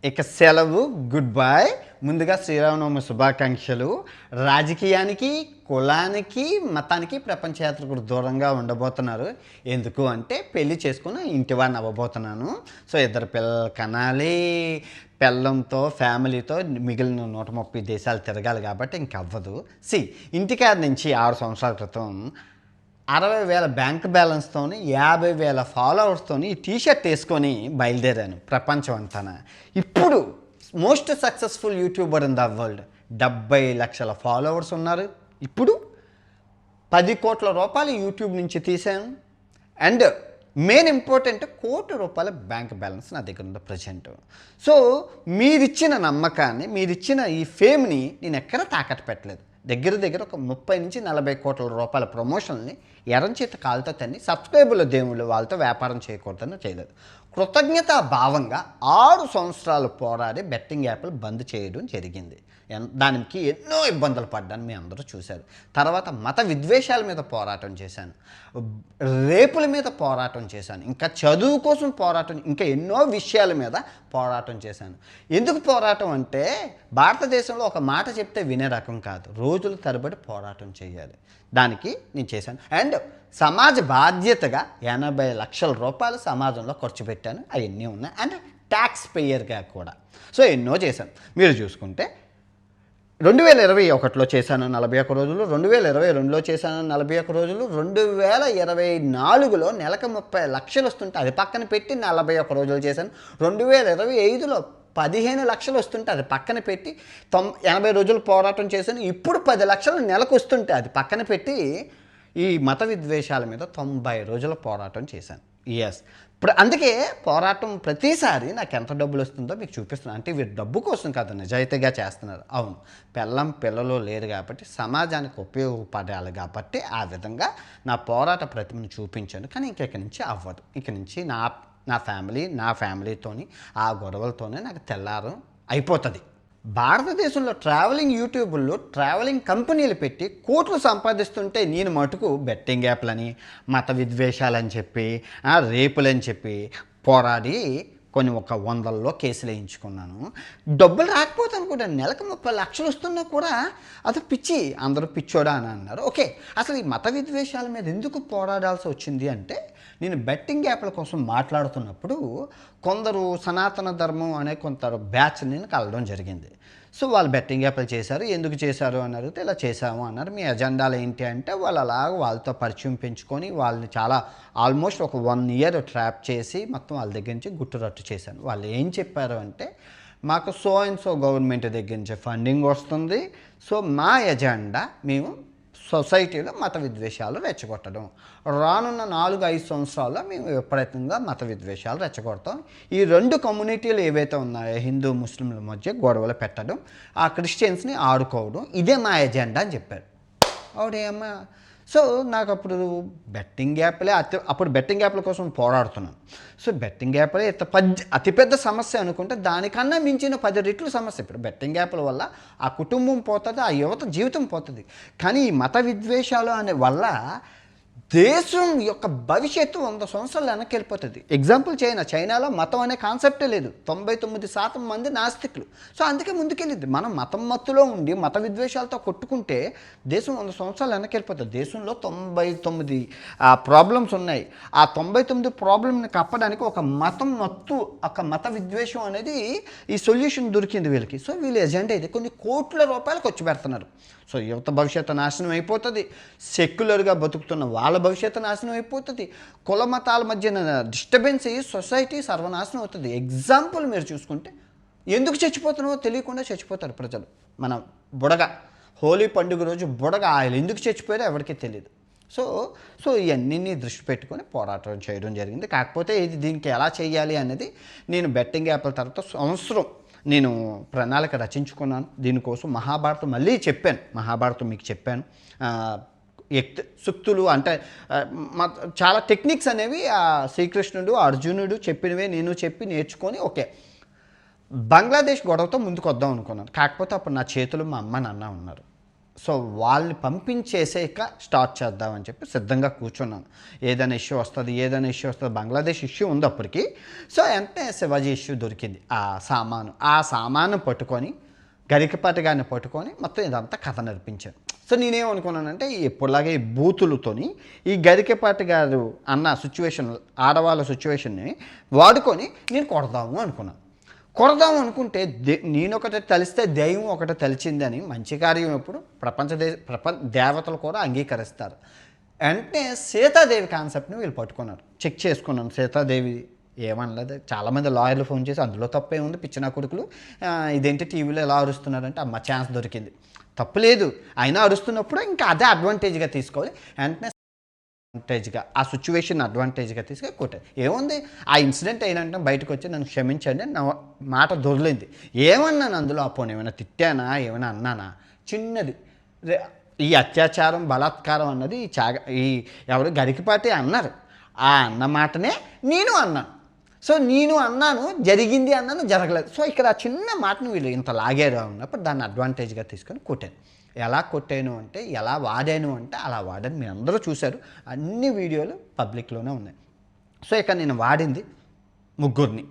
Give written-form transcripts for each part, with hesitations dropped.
ఇక సెలవు, good bye. ముందుగా శ్రీరామనవమి శుభాకాంక్షలు. రాజకీయానికి, కులానికి, మతానికి ప్రపంచ యాత్రికుడు దూరంగా ఉండబోతున్నారు. ఎందుకు అంటే పెళ్లి చేసుకుని ఇంటివాడిని అవ్వబోతున్నాను. సో ఇద్దరు పిల్లలు కనాలి, పిల్లంతో ఫ్యామిలీతో మిగిలిన 130 దేశాలు తిరగాలి కాబట్టి ఇంకవ్వదు. ఇంటికాడ నుంచి 6 సంవత్సరాల క్రితం 60,000 బ్యాంక్ బ్యాలెన్స్తోని 50,000 ఫాలోవర్స్తోని ఈ టీషర్ట్ వేసుకొని బయలుదేరాను ప్రపంచం అంతా. ఇప్పుడు most successful YouTuber in the world, 70 లక్షల ఫాలోవర్స్ ఉన్నారు. ఇప్పుడు 10 కోట్ల రూపాయలు యూట్యూబ్ నుంచి తీశాను. And main important, ₹1,00,00,000 bank balance నా దగ్గర ఉంది ప్రజెంట్. సో మీరిచ్చిన నమ్మకాన్ని, మీరిచ్చిన ఈ ఫేమ్ని నేను ఎక్కడ తాకట్టు పెట్టలేదు. దగ్గర ఒక 30 నుంచి 40 కోట్ల రూపాయల ప్రమోషన్ని ఎరంచేత కాలుతో తన్ని సబ్స్క్రైబర్ల దేవుళ్ళు వాళ్ళతో వ్యాపారం చేయకూడదని చేయలేదు. కృతజ్ఞతా భావంగా 6 సంవత్సరాలు పోరాడి బెట్టింగ్ యాప్లు బంద్ చేయడం జరిగింది. దానికి ఎన్నో ఇబ్బందులు పడ్డాను, మీ అందరూ చూశారు. తర్వాత మత విద్వేషాల మీద పోరాటం చేశాను, రేపుల మీద పోరాటం చేశాను, ఇంకా చదువు కోసం పోరాటం, ఇంకా ఎన్నో విషయాల మీద పోరాటం చేశాను. ఎందుకు పోరాటం అంటే భారతదేశంలో ఒక మాట చెప్తే వినే రకం కాదు, రోజుల తరబడి పోరాటం చేయాలి. దానికి నేను చేశాను. అండ్ సమాజ బాధ్యతగా 80 లక్షల రూపాయలు సమాజంలో ఖర్చు పెట్టాను. అవన్నీ ఉన్నాయి. అండ్ ట్యాక్స్ పేయర్గా కూడా. సో ఎన్నో చేశాను. మీరు చూసుకుంటే 2021లో చేశాను 41 రోజులు, 2022లో చేశాను 41 రోజులు, 2024లో నెలకు 30 లక్షలు వస్తుంటే అది పక్కన పెట్టి 41 రోజులు చేశాను. 2025లో 15 లక్షలు వస్తుంటే అది పక్కన పెట్టి 80 రోజులు పోరాటం చేశాను. ఇప్పుడు 10 లక్షలు నెలకు వస్తుంటే అది పక్కన పెట్టి ఈ మత విద్వేషాల మీద 90 రోజుల పోరాటం చేశాను. ఇప్పుడు అందుకే పోరాటం ప్రతిసారి నాకు ఎంత డబ్బులు వస్తుందో మీకు చూపిస్తున్నాను. అంటే వీరు డబ్బు కోసం కాదు, నిజాయితీగా చేస్తున్నారు. అవును, పిల్లలు లేరు కాబట్టి సమాజానికి ఉపయోగపడాలి కాబట్టి ఆ విధంగా నా పోరాట ప్రతిమను చూపించాను. కానీ ఇక్కడి నుంచి అవ్వదు. ఇక నుంచి నా ఫ్యామిలీతోని ఆ గొడవలతోనే నాకు తెల్లారం అయిపోతుంది. భారతదేశంలో ట్రావెలింగ్ యూట్యూబుల్లో ట్రావెలింగ్ కంపెనీలు పెట్టి కోట్లు సంపాదిస్తుంటే నేను మటుకు బెట్టింగ్ యాప్లని, మత విద్వేషాలని చెప్పి, రేపులని చెప్పి పోరాడి కొన్ని 100లో కేసులు వేయించుకున్నాను. డబ్బులు రాకపోతే అనుకుంటాను, నెలకు 30 లక్షలు వస్తున్నా కూడా అది పిచ్చి, అందరూ పిచ్చోడా అని అన్నారు. ఓకే, అసలు ఈ మత విద్వేషాల మీద ఎందుకు పోరాడాల్సి వచ్చింది అంటే, నేను బెట్టింగ్ యాప్ల కోసం మాట్లాడుతున్నప్పుడు కొందరు సనాతన ధర్మం అనే కొంత బ్యాచ్ నేను కలవడం జరిగింది. సో వాళ్ళు బెట్టింగ్ యాప్లు చేశారు, ఎందుకు చేశారు అని అడిగితే ఇలా చేశాము అన్నారు. మీ ఎజెండాలు ఏంటి అంటే వాళ్ళు అలాగ వాళ్ళతో పరిచయం పెంచుకొని వాళ్ళని చాలా ఆల్మోస్ట్ ఒక 1 ఇయర్ ట్రాప్ చేసి మొత్తం వాళ్ళ దగ్గర నుంచి గుట్టురట్టు చేశాను. వాళ్ళు ఏం చెప్పారు అంటే, మాకు సో అండ్ సో గవర్నమెంట్ దగ్గర నుంచి ఫండింగ్ వస్తుంది, సో మా ఎజెండా మేము సొసైటీలో మత విద్వేషాలు రెచ్చగొట్టడం. రానున్న 4-5 సంవత్సరాల్లో మేము విపరీతంగా మత విద్వేషాలు రెచ్చగొడతాం. ఈ 2 కమ్యూనిటీలు ఏవైతే ఉన్నాయో, హిందూ ముస్లింల మధ్య గొడవలు పెట్టడం, ఆ క్రిస్టియన్స్ని ఆడుకోవడం, ఇదే మా ఎజెండా అని చెప్పారు. అవుడేమ్మా. సో నాకు అప్పుడు బెట్టింగ్ యాప్లే అప్పుడు బెట్టింగ్ యాప్ల కోసం పోరాడుతున్నాను. సో బెట్టింగ్ యాప్లే అతిపెద్ద సమస్య అనుకుంటే దానికన్నా మించిన 10 రెట్లు సమస్య. ఇప్పుడు బెట్టింగ్ యాప్ల వల్ల ఆ కుటుంబం పోతుంది, ఆ యువత జీవితం పోతుంది. కానీ ఈ మత విద్వేషాలు అనే వల్ల దేశం యొక్క భవిష్యత్తు 100 సంవత్సరాలు వెనక్కి వెళ్ళిపోతుంది. ఎగ్జాంపుల్ చైనాలో మతం అనే కాన్సెప్టే లేదు. 99% మంది నాస్తికులు. సో అందుకే ముందుకెళ్ళింది. మనం మతం మత్తులో ఉండి మత విద్వేషాలతో కొట్టుకుంటే దేశం 100 సంవత్సరాలు వెనక్కి వెళ్ళిపోతుంది. దేశంలో 99 ప్రాబ్లమ్స్ ఉన్నాయి. ఆ 99 ప్రాబ్లమ్ని కప్పడానికి ఒక మతం మత్తు, ఒక మత విద్వేషం అనేది ఈ సొల్యూషన్ దొరికింది వీళ్ళకి. సో వీళ్ళ ఎజెండా ఇది. కొన్ని కోట్ల రూపాయలు ఖర్చు పెడుతున్నారు. సో యువత భవిష్యత్తు నాశనం అయిపోతుంది, సెక్యులర్గా బతుకుతున్న వాళ్ళ భవిష్యత్తు నాశనం అయిపోతుంది, కుల మతాల మధ్యన డిస్టర్బెన్స్ అయ్యి సొసైటీ సర్వనాశనం అవుతుంది. ఎగ్జాంపుల్ మీరు చూసుకుంటే, ఎందుకు చచ్చిపోతున్నావో తెలియకుండా చచ్చిపోతారు ప్రజలు. మన బుడగ హోలీ పండుగ రోజు బుడగ ఆయన ఎందుకు చచ్చిపోయారో ఎవరికీ తెలియదు. సో ఇవన్నీ దృష్టి పెట్టుకొని పోరాటం చేయడం జరిగింది. కాకపోతే దీనికి ఎలా చేయాలి అనేది నేను బెట్టింగ్ యాప్ల తర్వాత సంవత్సరం నేను ప్రణాళిక రచించుకున్నాను. దీనికోసం మహాభారతం మళ్ళీ చెప్పాను, మహాభారతం మీకు చెప్పాను. సూక్తులు అంటే చాలా టెక్నిక్స్ అనేవి శ్రీకృష్ణుడు అర్జునుడు చెప్పినవే నేను చెప్పి నేర్చుకొని ఓకే బంగ్లాదేశ్ గొడవతో ముందుకు వద్దాం అనుకున్నాను. కాకపోతే అప్పుడు నా చేతులు మా అమ్మ నాన్న ఉన్నారు. సో వాళ్ళని పంపించేసాక స్టార్ట్ చేద్దామని చెప్పి సిద్ధంగా కూర్చున్నాను. ఏదైనా ఇష్యూ వస్తుంది, బంగ్లాదేశ్ ఇష్యూ ఉంది అప్పటికి. సో వెంటనే శివాజీ ఇష్యూ దొరికింది. ఆ సామాను పట్టుకొని గరికపాటి గారిని పట్టుకొని మొత్తం ఇదంతా కథ నడిపించాను. సో నేనేమనుకున్నానంటే ఎప్పుడులాగే ఈ బూతులతోని ఈ గరికపాటి గారు అన్న సిచ్యువేషన్, ఆడవాళ్ళ సిచ్యువేషన్ని వాడుకొని నేను కొడదాము అనుకుంటే నేను ఒకటి తలిస్తే దైవం ఒకటి తలిచింది అని మంచి కార్యం ఎప్పుడు ప్రపంచ దేవతలు కూడా అంగీకరిస్తారు. అంటే సీతాదేవి కాన్సెప్ట్ని వీళ్ళు పట్టుకున్నారు. చెక్ చేసుకున్నాను సీతాదేవి ఏమనలేదు. చాలామంది లాయర్లు ఫోన్ చేసి అందులో తప్పే ఉంది, పిచ్చిన కొడుకులు ఇదేంటి టీవీలో ఎలా అరుస్తున్నారంటే అమ్మ ఛాన్స్ దొరికింది, తప్పులేదు అయినా అరుస్తున్నప్పుడు ఇంకా అదే అడ్వాంటేజ్గా తీసుకోవాలి. వెంటనే ఆ సిచ్యువేషన్ అడ్వాంటేజ్గా తీసుకొని కొట్టారు. ఏముంది, ఆ ఇన్సిడెంట్ అయినంటే బయటకు వచ్చి నన్ను క్షమించండి, నా మాట దొరలింది. ఏమన్నాను అందులో, అప్పుడు ఏమైనా తిట్టానా, ఏమైనా అన్నానా, చిన్నది. ఈ అత్యాచారం బలాత్కారం అన్నది ఈ ఎవరు గరికపాటి అన్నారు. ఆ అన్న మాటనే నేను అన్నాను. సో నేను అన్నాను, జరిగింది అన్నాను, జరగలేదు. సో ఇక్కడ ఆ చిన్న మాటను వీళ్ళు ఇంత లాగారు అన్నప్పుడు దాన్ని అడ్వాంటేజ్గా తీసుకొని కొట్టాను. ఎలా కొట్టాను అంటే, ఎలా వాడాను అంటే అలా వాడాను. మీరు అందరూ చూశారు, అన్ని వీడియోలు పబ్లిక్లోనే ఉన్నాయి. సో ఇక నేను వాడింది ముగ్గురిని.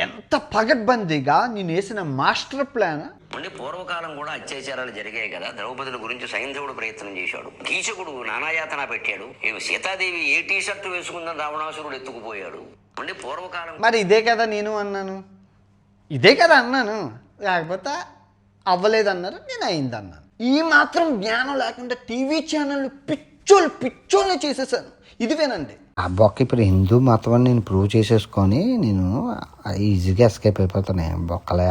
ఎంత పగడ్బందీగా నేను వేసిన మాస్టర్ ప్లాన్. అంటే పూర్వకాలం కూడా అత్యాచారాలు జరిగాయి కదా. ద్రౌపదుల గురించి సైంధవుడు ప్రయత్నం చేశాడు, కీచకుడు నానాయాతన పెట్టాడు, సీతాదేవి ఏ టీ షర్ట్ వేసుకుందని రావణాసురుడు ఎత్తుకుపోయాడు. అంటే పూర్వకాలం మరి ఇదే కదా నేను అన్నాను, ఇదే కదా అన్నాను, లేకపోతే అవ్వలేదన్నారు, నేను అయిందన్నాను. ఈ మాత్రం జ్ఞానం లేకుండా టీవీ ఛానళ్ళు పిచ్చోళ్ళు చేసేసాను. ఇది వినండి. ఆ బొక్క ఇప్పుడు హిందూ మతం అని నేను ప్రూవ్ చేసేసుకొని నేను ఈజీగా ఎస్కేప్ అయిపోతాను. బొక్కలే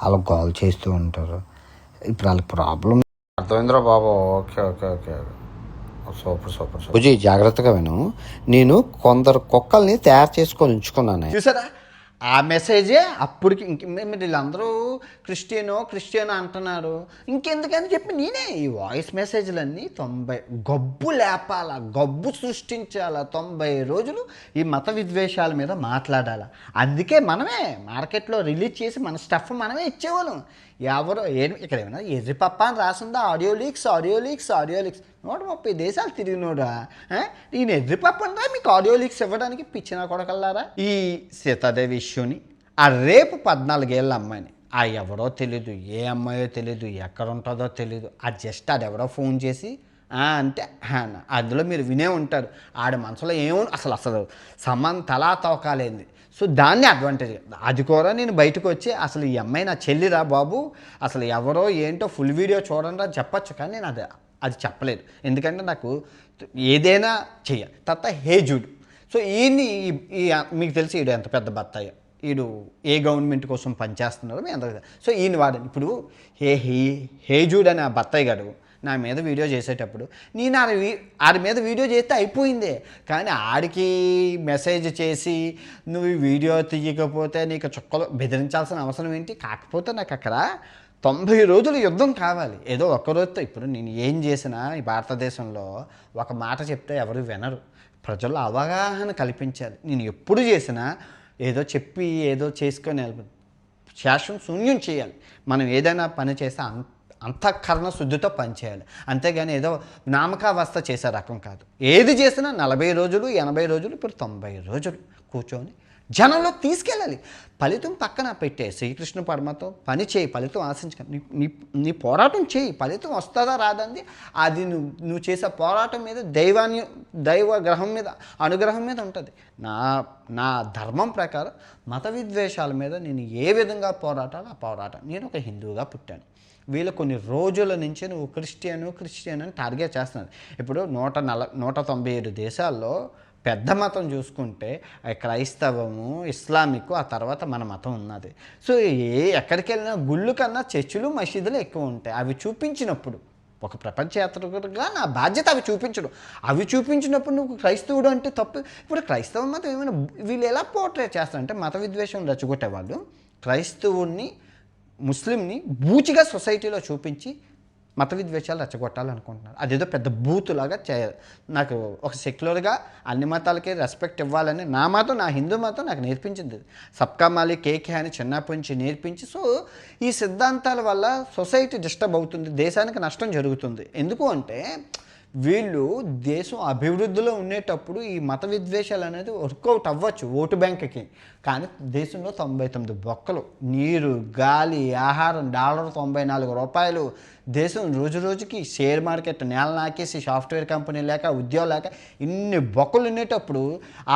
అలా గోల్ చేస్తూ ఉంటారు. ఇప్పుడు వాళ్ళకి ప్రాబ్లం అర్థమైందిరా బాబు. ఓకే ఓకే ఓకే సూపర్ బుజ్జి, జాగ్రత్తగా విను. నేను కొందరు కుక్కల్ని తయారు చేసుకొని ఉంచుకున్నాను. చూసారా, ఆ మెసేజే అప్పటికి వీళ్ళందరూ క్రిస్టియన్ అంటున్నారు, ఇంకెందుకని చెప్పి నేనే ఈ వాయిస్ మెసేజ్లన్నీ 90 గబ్బు లేపాలా, గబ్బు సృష్టించాలా, 90 రోజులు ఈ మత విద్వేషాల మీద మాట్లాడాలా. అందుకే మనమే మార్కెట్లో రిలీజ్ చేసి మన స్టఫ్ మనమే ఇచ్చేవాళ్ళం. ఎవరో ఇక్కడ ఏమైనా ఎర్రిపప్ప అని రాసిందా, ఆడియో లీక్స్ 130 దేశాలు తిరిగినోడా, ఈయన ఎర్రిపప్ప అందా మీకు ఆడియో లీక్స్ ఇవ్వడానికి పిచ్చిన కొడకల్లారా. ఈ సీతాదేవి ఇష్యూని, ఆ రేపు 14 ఏళ్ళ అమ్మాయిని, ఆ ఎవరో తెలీదు, ఏ అమ్మాయో తెలీదు, ఎక్కడ ఉంటుందో తెలీదు, అది జస్ట్ అది ఎవరో ఫోన్ చేసి అంటే అందులో మీరు వినే ఉంటారు, ఆడ మనసులో అసలు తలా తోకాలేంది. సో దాన్ని అడ్వాంటేజ్, అది కూడా నేను బయటకు వచ్చి అసలు ఈ అమ్మాయి నా చెల్లిరా బాబు, అసలు ఎవరో ఏంటో ఫుల్ వీడియో చూడండి అని చెప్పచ్చు. కానీ నేను అది చెప్పలేదు, ఎందుకంటే నాకు ఏదైనా తర్వాత హేజుడ్. సో ఈయన్ని మీకు తెలిసి ఈడు ఎంత పెద్ద బత్తాయో, ఈడు ఏ గవర్నమెంట్ కోసం పనిచేస్తున్నారో మీ అందరికీ. సో ఈయన వాడని ఇప్పుడు హేజుడ్ అనే ఆ బత్తాయి గారు నా మీద వీడియో చేసేటప్పుడు నేను ఆడి మీద వీడియో చేస్తే అయిపోయిందే. కానీ ఆడికి మెసేజ్ చేసి నువ్వు ఈ వీడియో తీయకపోతే నీకు చుక్కలు బెదిరించాల్సిన అవసరం ఏంటి? కాకపోతే నాకు అక్కడ 90 రోజులు యుద్ధం కావాలి. ఏదో ఒక్కరోజుతో ఇప్పుడు నేను ఏం చేసినా ఈ భారతదేశంలో ఒక మాట చెప్తే ఎవరు వినరు, ప్రజల్లో అవగాహన కల్పించాలి. నేను ఎప్పుడు చేసినా ఏదో చెప్పి ఏదో చేసుకొని శాశ్వతం శూన్యం చేయాలి. మనం ఏదైనా పని చేస్తే అంతఃకరణ శుద్ధితో పనిచేయాలి, అంతేగాని ఏదో నామకావస్థ చేసే రకం కాదు. ఏది చేసినా 40 రోజులు 80 రోజులు ఇప్పుడు 90 రోజులు కూర్చొని జనంలో తీసుకెళ్ళాలి. ఫలితం పక్కన పెట్టే, శ్రీకృష్ణ పరమతో పని చేయి, ఫలితం ఆశించకండి. నీ పోరాటం చేయి, ఫలితం వస్తుందా రాదండి అది నువ్వు చేసే పోరాటం మీద దైవ గ్రహం మీద అనుగ్రహం మీద ఉంటుంది. నా ధర్మం ప్రకారం మత విద్వేషాల మీద నేను ఏ విధంగా పోరాటాలో ఆ పోరాటం. నేను ఒక హిందువుగా పుట్టాను, వీళ్ళు కొన్ని రోజుల నుంచి నువ్వు క్రిస్టియన్ అని టార్గెట్ చేస్తున్నారు. ఇప్పుడు 197 దేశాల్లో పెద్ద మతం చూసుకుంటే క్రైస్తవము, ఇస్లామిక్, ఆ తర్వాత మన మతం ఉన్నది. సో ఎక్కడికి వెళ్ళినా గుళ్ళు కన్నా చర్చిలు మసీదులు ఎక్కువ ఉంటాయి. అవి చూపించినప్పుడు ఒక ప్రపంచ యాత్రికుడిగా నా బాధ్యత అవి చూపించినప్పుడు నువ్వు క్రైస్తవుడు అంటే తప్పు. ఇప్పుడు క్రైస్తవ మతం ఏమైనా వీళ్ళు ఎలా పోర్ట్రేట్ చేస్తారంటే మత విద్వేషం రెచ్చగొట్టేవాళ్ళు క్రైస్తవుడిని ముస్లింని బూచిగా సొసైటీలో చూపించి మత విద్వేషాలు రెచ్చగొట్టాలనుకుంటున్నారు. అదేదో పెద్ద బూతులాగా నాకు ఒక సెక్యులర్గా అన్ని మతాలకి రెస్పెక్ట్ ఇవ్వాలని నా మతం, నా హిందూ మతం నాకు నేర్పించింది. సబ్కా మాలిక్ ఏక్ హై అని చిన్నప్పటి నుంచి నేర్పించి, సో ఈ సిద్ధాంతాల వల్ల సొసైటీ డిస్టర్బ్ అవుతుంది, దేశానికి నష్టం జరుగుతుంది. ఎందుకు అంటే వీళ్ళు దేశం అభివృద్ధిలో ఉండేటప్పుడు ఈ మత విద్వేషాలు అనేది వర్కౌట్ అవ్వచ్చు ఓటు బ్యాంక్కి, కానీ దేశంలో 99 బొక్కలు, నీరు, గాలి, ఆహారం, $94 దేశం రోజు రోజుకి షేర్ మార్కెట్ నేల నాకేసి, సాఫ్ట్వేర్ కంపెనీ లేక, ఉద్యోగం లేక ఇన్ని బొక్కలు ఉండేటప్పుడు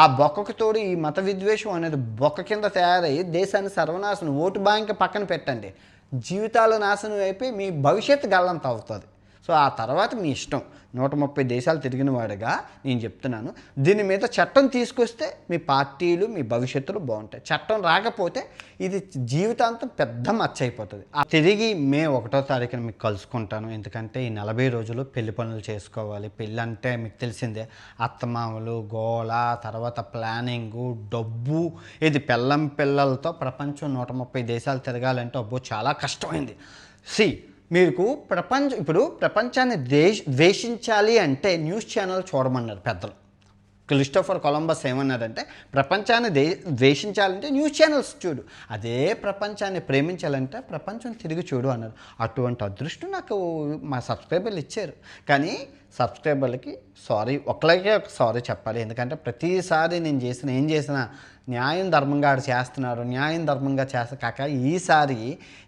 ఆ బొక్కకు తోడు ఈ మత విద్వేషం అనేది బొక్క కింద తయారయ్యి దేశాన్ని సర్వనాశనం. ఓటు బ్యాంక్ పక్కన పెట్టండి, జీవితాల నాశనం అయిపోయి మీ భవిష్యత్తు గల్లంత అవుతుంది. సో ఆ తర్వాత మీ ఇష్టం. 130 దేశాలు తిరిగిన వాడుగా నేను చెప్తున్నాను, దీని మీద చట్టం తీసుకొస్తే మీ పార్టీలు, మీ భవిష్యత్తులు బాగుంటాయి. చట్టం రాకపోతే ఇది జీవితాంతం పెద్ద మచ్చ అయిపోతుంది. తిరిగి మే 1వ తారీఖున మీకు కలుసుకుంటాను. ఎందుకంటే ఈ 40 రోజులు పెళ్లి పనులు చేసుకోవాలి. పెళ్ళి అంటే మీకు తెలిసిందే, అత్తమామలు, గోల, తర్వాత ప్లానింగు, డబ్బు. ఇది పెళ్ళం పిల్లలతో ప్రపంచం 130 దేశాలు తిరగాలంటే అబ్బో చాలా కష్టమైంది. మీకు ఇప్పుడు ప్రపంచాన్ని ద్వేషించాలి అంటే న్యూస్ ఛానల్ చూడమన్నారు పెద్దలు. క్రిస్టోఫర్ కొలంబస్ ఏమన్నారంటే, ప్రపంచాన్ని ద్వేషించాలంటే న్యూస్ ఛానల్స్ చూడు, అదే ప్రపంచాన్ని ప్రేమించాలంటే ప్రపంచం తిరిగి చూడు అన్నారు. అటువంటి అదృష్టం నాకు మా సబ్స్క్రైబర్లు ఇచ్చారు. కానీ సబ్స్క్రైబర్లకి ఒకరికి సారీ చెప్పాలి. ఎందుకంటే ప్రతిసారి నేను ఏం చేసినా న్యాయం ధర్మంగా చేస్తున్నారు, న్యాయం ధర్మంగా చేస్తా కాక ఈసారి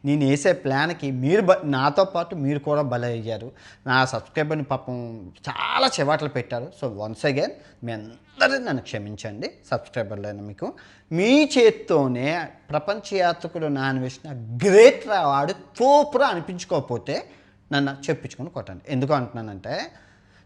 నేను వేసే ప్లాన్కి మీరు నాతో పాటు మీరు కూడా బలయ్యారు. నా సబ్స్క్రైబర్ని పాపం చాలా చివాట్లు పెట్టారు. సో వన్స్ అగైన్ మీ అందరూ నన్ను క్షమించండి. సబ్స్క్రైబర్లైన మీకు మీ చేత్తోనే ప్రపంచ యాత్రికుడు నాన్వేసిన గ్రేట్ వాడు తోపురా అనిపించుకోకపోతే నన్ను చెప్పించుకొని కొట్టండి. ఎందుకు అంటున్నానంటే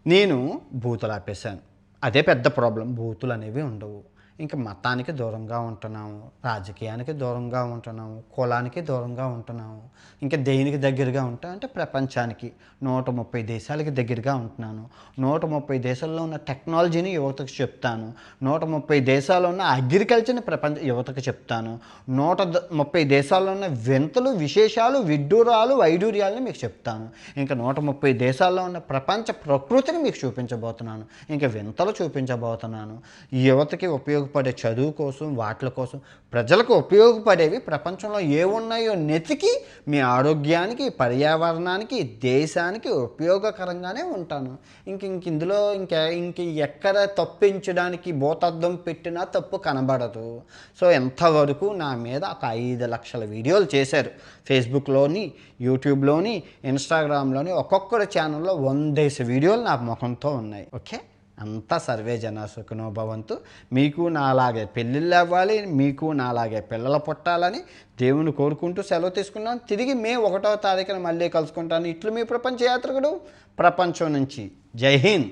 నేను బూతులు ఆపేశాను, అదే పెద్ద ప్రాబ్లం. బూతులు అనేవి ఉండవు. ఇంకా మతానికి దూరంగా ఉంటున్నాము, రాజకీయానికి దూరంగా ఉంటున్నాము, కులానికి దూరంగా ఉంటున్నాము. ఇంకా దేనికి దగ్గరగా ఉంటాం అంటే ప్రపంచానికి 130 దేశాలకి దగ్గరగా ఉంటున్నాను. 130 దేశాల్లో ఉన్న టెక్నాలజీని యువతకు చెప్తాను. 130 దేశాల్లో ఉన్న అగ్రికల్చర్ని యువతకు చెప్తాను. 130 దేశాల్లో ఉన్న వింతలు, విశేషాలు, విడ్డూరాలు, వైడూర్యాలని మీకు చెప్తాను. ఇంకా 130 దేశాల్లో ఉన్న ప్రపంచ ప్రకృతిని మీకు చూపించబోతున్నాను. ఇంకా వింతలు చూపించబోతున్నాను. యువతకి ఉపయోగపడే చదువు కోసం, వాటి కోసం, ప్రజలకు ఉపయోగపడేవి ప్రపంచంలో ఏమున్నాయో నెతికి మీ ఆరోగ్యానికి, పర్యావరణానికి, దేశానికి ఉపయోగకరంగానే ఉంటాను. ఇందులో ఎక్కడ తప్పించడానికి భూతద్దం పెట్టినా తప్పు కనబడదు. సో ఎంతవరకు నా మీద ఒక 5 లక్షల వీడియోలు చేశారు. ఫేస్బుక్లోని, యూట్యూబ్లోని, ఇన్స్టాగ్రామ్లోని ఒక్కొక్కరి ఛానల్లో 100 వీడియోలు నా ముఖంతో ఉన్నాయి. ఓకే, అంతా సర్వే జనా సుఖినో భవంతు. మీకు నాలాగే పెళ్ళిళ్ళు అవ్వాలి, మీకు నాలాగే పిల్లలు పుట్టాలని దేవుని కోరుకుంటూ సెలవు తీసుకున్నాను. తిరిగి మే 1వ తారీఖున మళ్ళీ కలుసుకుంటాను. ఇట్లు మీ ప్రపంచ యాత్రికుడు ప్రపంచం నుంచి. జై హింద్.